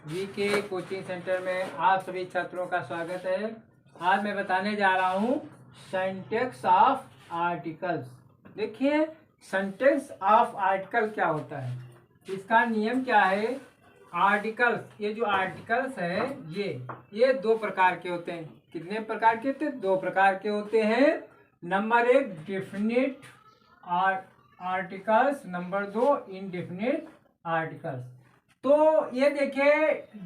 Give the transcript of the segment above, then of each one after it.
VK coaching centre में आप सभी छात्रों का स्वागत है। आज मैं बताने जा रहा हूँ सिंटैक्स ऑफ आर्टिकल्स। देखिए, सिंटैक्स ऑफ आर्टिकल क्या होता है, इसका नियम क्या है। आर्टिकल्स, ये जो आर्टिकल्स है ये दो प्रकार के होते हैं। कितने प्रकार के होते हैं? दो प्रकार के होते हैं। नंबर एक डेफिनिट आर्टिकल्स, नंबर दो इनडेफिनिट आर्टिकल्स। तो ये देखिए,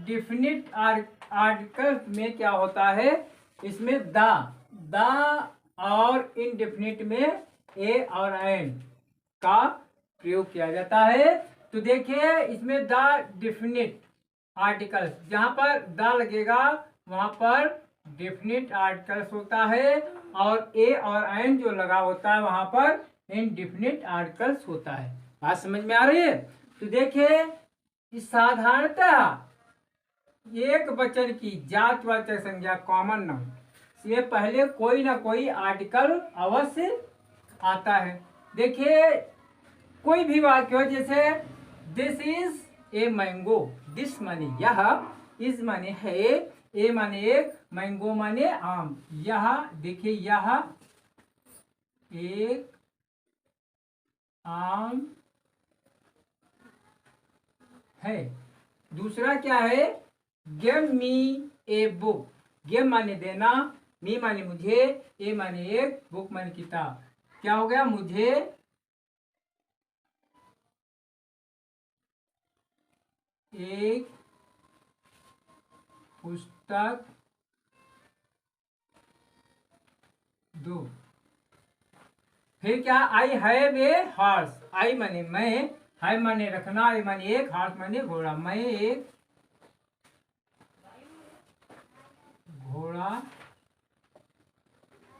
डेफिनिट आर्टिकल्स में क्या होता है, इसमें द और इनडेफिनिट में ए और एन का प्रयोग किया जाता है। तो देखिए, इसमें द डेफिनिट आर्टिकल्स, जहां पर द लगेगा वहां पर डेफिनिट आर्टिकल्स होता है, और ए और एन जो लगा होता है वहां पर इनडेफिनिट आर्टिकल्स होता है। बात समझ में आ रही है? तो देखिए, साधारणतः एक वचन की जातवाचक संज्ञा कॉमन नाउन से पहले कोई ना कोई आर्टिकल अवश्य आता है। देखिए, कोई भी वाक्य हो, जैसे this is a mango, this माने यह, इज माने है, ए माने एक, मैंगो माने आम। यह देखिए, यह एक आम है। दूसरा क्या है, give me a book. Give माने देना, मी माने मुझे, ए माने एक, बुक माने किताब। क्या हो गया, मुझे एक पुस्तक दो। फिर क्या, आई हैव ए हॉर्स। आई माने मैं, हैव माने रखना, आई माने एक, हॉर्स माने घोड़ा। मैं एक घोड़ा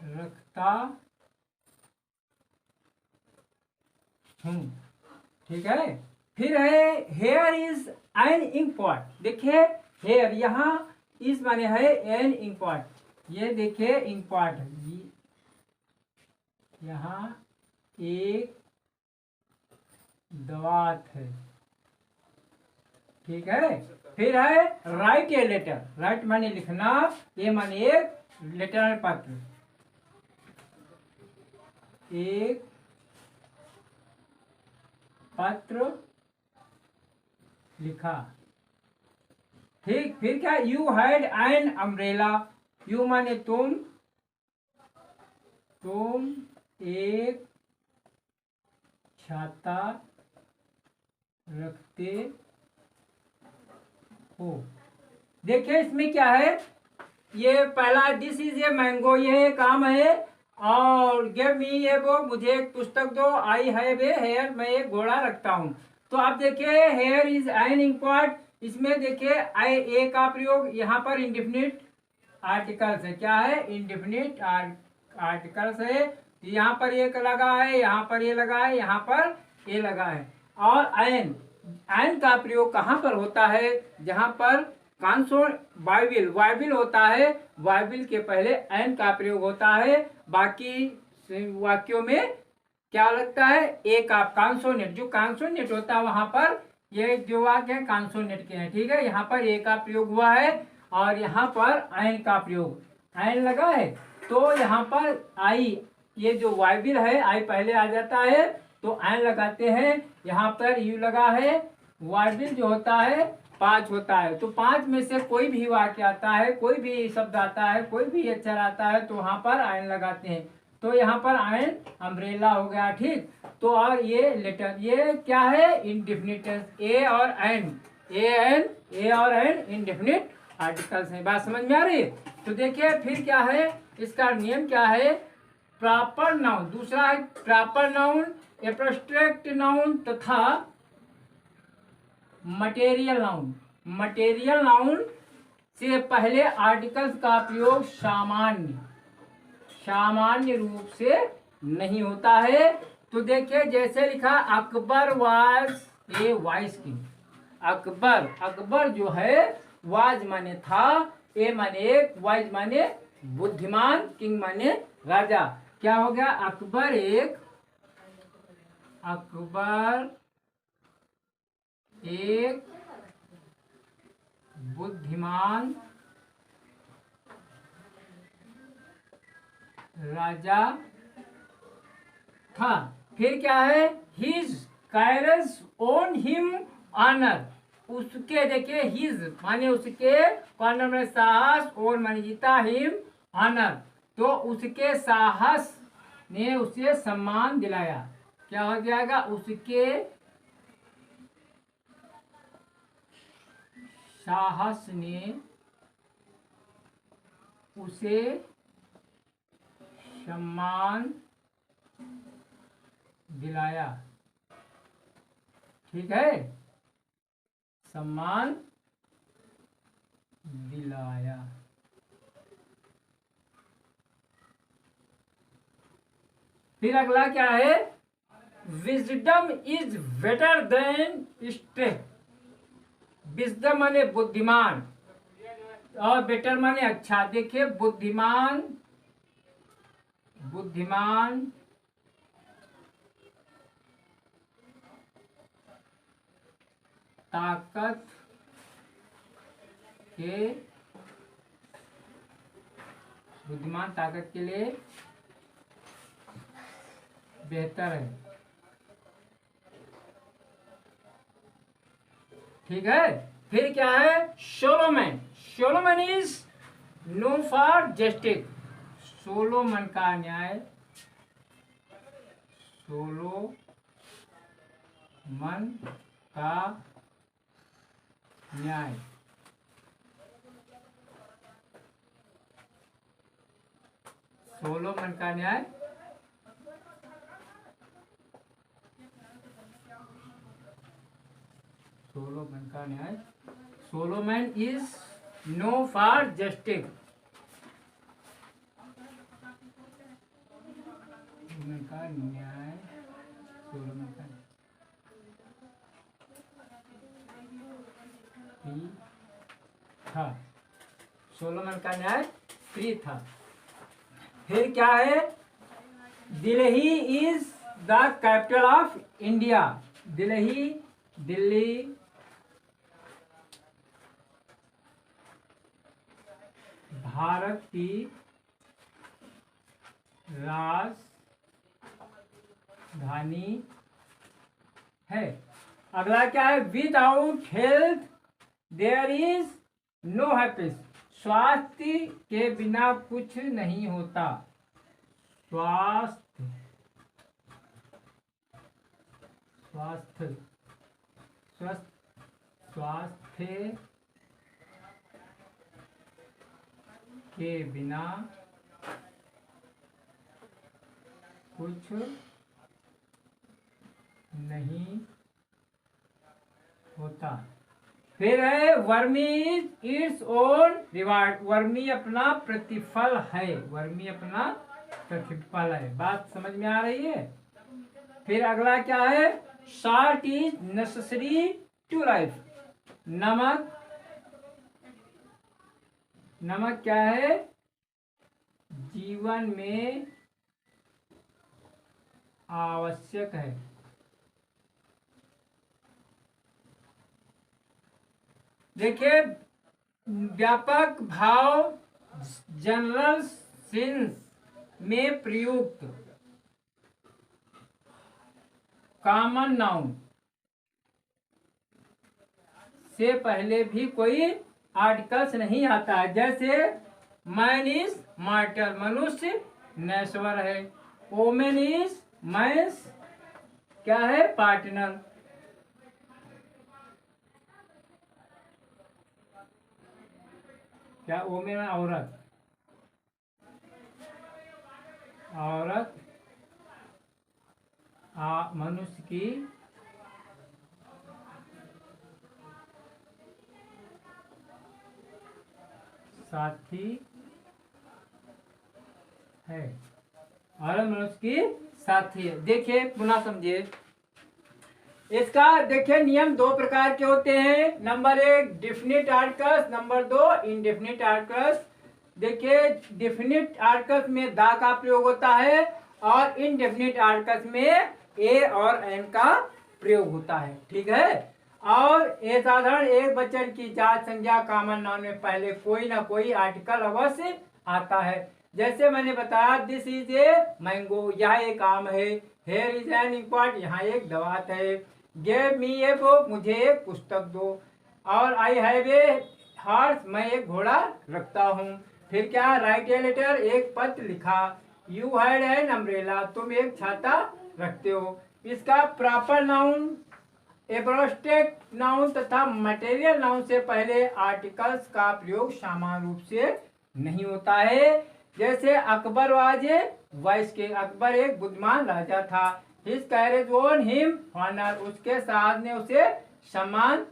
रखता हूँ। ठीक है। फिर है here is an ink pot. देखिए, हेयर यहाँ इस माने है, एन इंक पॉट। ये देखिए इंक पॉट, यहाँ एक दवात है। ठीक है। फिर है राइट ए लेटर। राइट माने लिखना, ये माने एक, लेटर पत्र, एक पत्र लिखा। ठीक। फिर क्या, you had an umbrella. You माने तुम एक छाता रखते हो। देखिए, इसमें क्या है, ये पहला दिस इज ए मैंगो, ये एक आम है, और गिव मी ए बुक, मुझे एक पुस्तक दो, आई हैव ए हेयर, मैं एक घोड़ा रखता हूँ। तो आप देखिए, हेयर इज एन इंपॉर्ट, इसमें देखिए आई ए का प्रयोग, यहाँ पर इंडेफिनिट आर्टिकल्स है। क्या है, इंडेफिनिट आर्टिकल्स है। यहाँ पर एक लगा है, यहाँ पर ये लगा है, यहाँ पर ये लगा है। और एन का प्रयोग कहाँ पर होता है, जहाँ पर कॉन्सोनेंट वाइबिल होता है, वाइबिल के पहले एन का प्रयोग होता है। बाकी वाक्यों में क्या लगता है, ए का कॉन्सोनेंट, जो कॉन्सोनेंट होता है वहां पर, ये जो वाक्य है कॉन्सोनेंट के हैं। ठीक है, यहाँ पर ए का प्रयोग हुआ है, और यहाँ पर एन का प्रयोग, एन लगा है। तो यहाँ पर आई, ये जो वाइबिल है, आई पहले आ जाता है तो एन लगाते हैं। यहाँ पर यू लगा है, वाइबिल जो होता है 5 होता है। तो 5 में से कोई भी वाक्य आता है, कोई भी शब्द आता है, कोई भी अक्षर आता है, तो वहां पर आयन लगाते हैं। तो यहाँ पर आयन अम्ब्रेला हो गया। ठीक। तो और ये लेटर, ये क्या है, इनडेफिनिट, ए और एन इनडेफिनिट आर्टिकल्स हैं। बात समझ में आ रही है? तो देखिए, फिर क्या है, इसका नियम क्या है, प्रॉपर नाउन। दूसरा है प्रॉपर नाउन, एब्स्ट्रैक्ट नाउन तथा मटेरियल नाउन। मटेरियल नाउन से पहले आर्टिकल्स का प्रयोग सामान्य रूप से नहीं होता है। तो देखिए, जैसे लिखा, Akbar was a wise king. Akbar जो है, वाज माने था, ए माने एक, वाइज माने बुद्धिमान, किंग माने राजा। क्या हो गया, अकबर एक बुद्धिमान राजा था। फिर क्या है, his Cyrus own him honour, उसके देखिए हिज माने उसके, कॉर्नर में साहस, और माने जीता, हिम ऑनर तो उसके साहस ने उसे सम्मान दिलाया। क्या हो जाएगा, उसके साहस ने उसे सम्मान दिलाया। ठीक है, सम्मान दिलाया। फिर अगला क्या है, wisdom is better than strength. Wisdom माने बुद्धिमान और बेटर माने अच्छा। देखिए बुद्धिमान, बुद्धिमान ताकत के, बुद्धिमान ताकत के लिए बेहतर है। ठीक है, फिर क्या है, Solomon, Solomon is known for justice. Solomon का न्याय, सोलोमन का न्याय सोलोमन का न्याय सोलोमन का न्याय, Solomon is known for justice. Solomon का न्याय, सोलोमन का था, सोलोमन का न्याय प्रिय था। फिर क्या है, Delhi is the capital of India. Delhi, Delhi Bharat की राजधानी है। अगला क्या है, without health there is no happiness. स्वास्थ्य के बिना कुछ नहीं होता। स्वास्थ्य, स्वास्थ्य, स्वास्थ्य के बिना कुछ नहीं होता। फिर है vermi it's own reward. Virtue अपना प्रतिफल है, वर्मी अपना प्रतिफल है। बात समझ में आ रही है। फिर अगला क्या है, salt is necessary to life. नमक, नमक क्या है, जीवन में आवश्यक है। देखिए व्यापक भाव जनरल सेंस में प्रयुक्त कॉमन नाउन से पहले भी कोई आर्टिकल्स नहीं आता है। जैसे मैन इज मॉर्टल, मनुष्य नश्वर है। वोमेन इज मैंस क्या है, पार्टनर। क्या वोमेन औरत, औरत मनुष्य की साथी है, औरत मनुष्य की साथी है। देखिए पुनः समझिए इसका। देखिए नियम दो प्रकार के होते हैं। नंबर एक डेफिनिट आर्टिकल्स, नंबर दो इनडेफिनिट आर्टिकल्स। देखिए डेफिनिट आर्टिकल्स में दा का प्रयोग होता है और इनडेफिनिट आर्टिकल्स में ए और एन का प्रयोग होता है। ठीक है, और ये साधारण एक वचन की जात संज्ञा कॉमन नाउन में पहले कोई ना कोई आर्टिकल अवश्य आता है। जैसे मैंने बताया दिस इज ए मैंगो, यह एक आम है। हेयर इज एन इंपॉर्ट, यहाँ एक दवात है। गिव मी ए बुक, मुझे एक पुस्तक दो। और आई हैव ए हॉर्स, मैं एक घोड़ा रखता हूँ। फिर क्या, राइट ए लेटर, एक पत्र लिखा। यू हैड एन अम्ब्रेला, तुम एक छाता रखते हो। इसका प्रॉपर नाउन, एब्रोस्टेट नाउन तथा मटेरियल नाउन से पहले आर्टिकल्स का प्रयोग समान रूप से नहीं होता है। जैसे Akbar was a wise king, Akbar एक बुद्धिमान राजा था। His courage won him honour, उसके साथ ने उसे सम्मान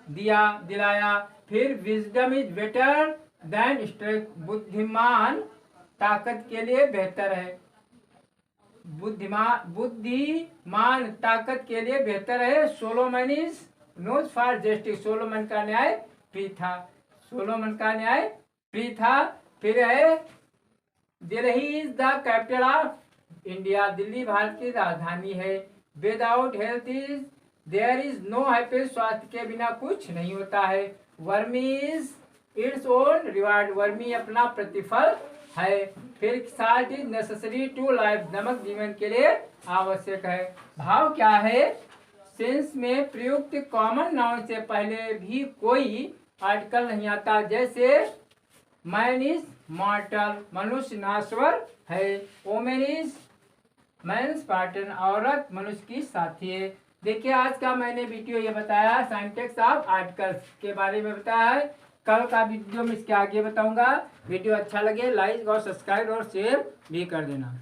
दिलाया। फिर wisdom is better than strength, बुद्धिमान ताकत के लिए बेहतर है। बुद्धिमान ताकत के लिए बेहतर है। Solomon is knows for justice, Solomon का न्याय प्रिय था। सोलोमन का न्याय प्रिय था। फिर है Delhi is the capital of India, Delhi Bharat की राजधानी है। Without health is there is no happiness, स्वास्थ्य के बिना कुछ नहीं होता है। Virtue is its own reward, virtue अपना प्रतिफल है। फिर salt is necessary to life, नमक जीवन के लिए आवश्यक है। भाव क्या है, सेंस में प्रयुक्त कॉमन नाउन से पहले भी कोई आर्टिकल नहीं आता। जैसे मैन इज मॉर्टल, मनुष्य नाश्वर है। वोमेन इज मेंस पार्टनर, औरत मनुष्य की साथी है। देखिए आज का मैंने वीडियो ये बताया सिंटैक्स ऑफ आर्टिकल्स के बारे में बताया है। कल का वीडियो में इसके आगे बताऊंगा। वीडियो अच्छा लगे लाइक और सब्सक्राइब और शेयर भी कर देना।